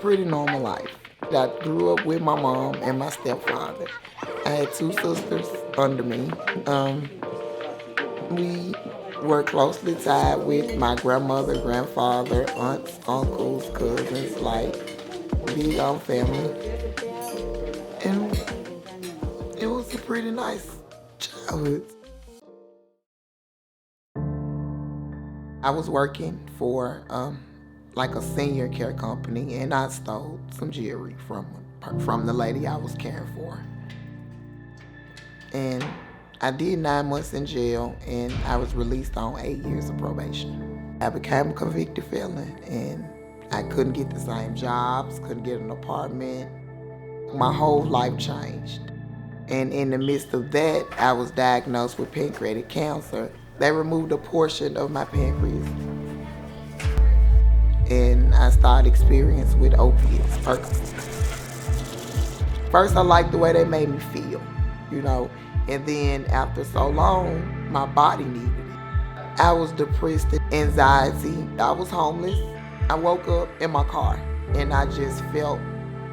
pretty normal life. I grew up with my mom and my stepfather. I had two sisters under me. We were closely tied with my grandmother, grandfather, aunts, uncles, cousins, like big old family. And it was a pretty nice childhood. I was working for like a senior care company, and I stole some jewelry from the lady I was caring for. And I did 9 months in jail, and I was released on 8 years of probation. I became a convicted felon, and I couldn't get the same jobs, couldn't get an apartment. My whole life changed. And in the midst of that, I was diagnosed with pancreatic cancer. They removed a portion of my pancreas. And I started experiencing with opiates, Percocets. First, I liked the way they made me feel, and then after so long, my body needed it. I was depressed, anxiety. I was homeless. I woke up in my car, and I just felt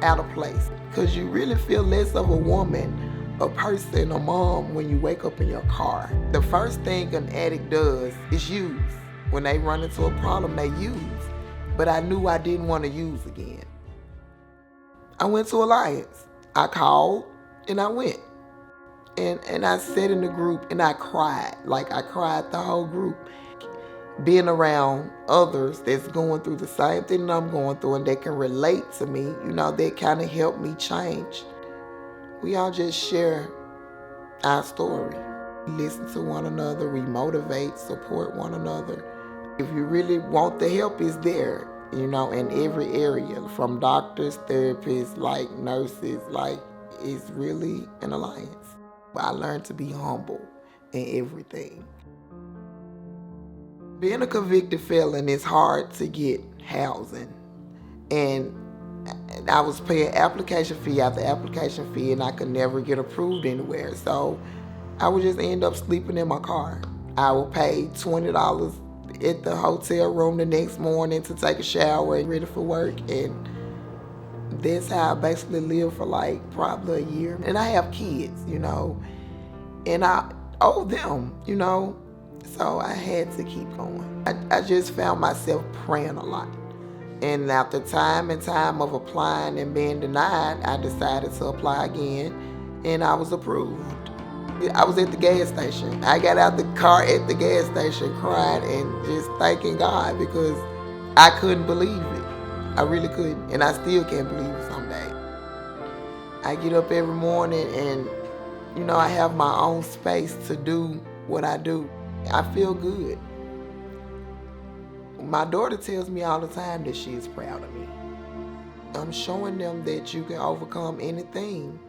out of place. Because you really feel less of a woman, a person, a mom when you wake up in your car. The first thing an addict does is use. When they run into a problem, they use. But I knew I didn't want to use again. I went to Alliance. I called and I went. And I sat in the group and I cried. Like I cried the whole group. Being around others that's going through the same thing that I'm going through and they can relate to me, they kind of helped me change. We all just share our story. We listen to one another, we motivate, support one another. If you really want the help, it's there, in every area, from doctors, therapists, like nurses, like it's really an alliance. But I learned to be humble in everything. Being a convicted felon, it's hard to get housing. And I was paying application fee after application fee, and I could never get approved anywhere. So I would just end up sleeping in my car. I would pay $20 at the hotel room the next morning to take a shower and ready for work. And that's how I basically lived for like probably a year. And I have kids, and I owe them, so I had to keep going. I just found myself praying a lot. And after time and time of applying and being denied, I decided to apply again, and I was approved. I was at the gas station. I got out the car at the gas station crying and just thanking God because I couldn't believe it. I really couldn't, and I still can't believe it some days. I get up every morning and, I have my own space to do what I do. I feel good. My daughter tells me all the time that she is proud of me. I'm showing them that you can overcome anything.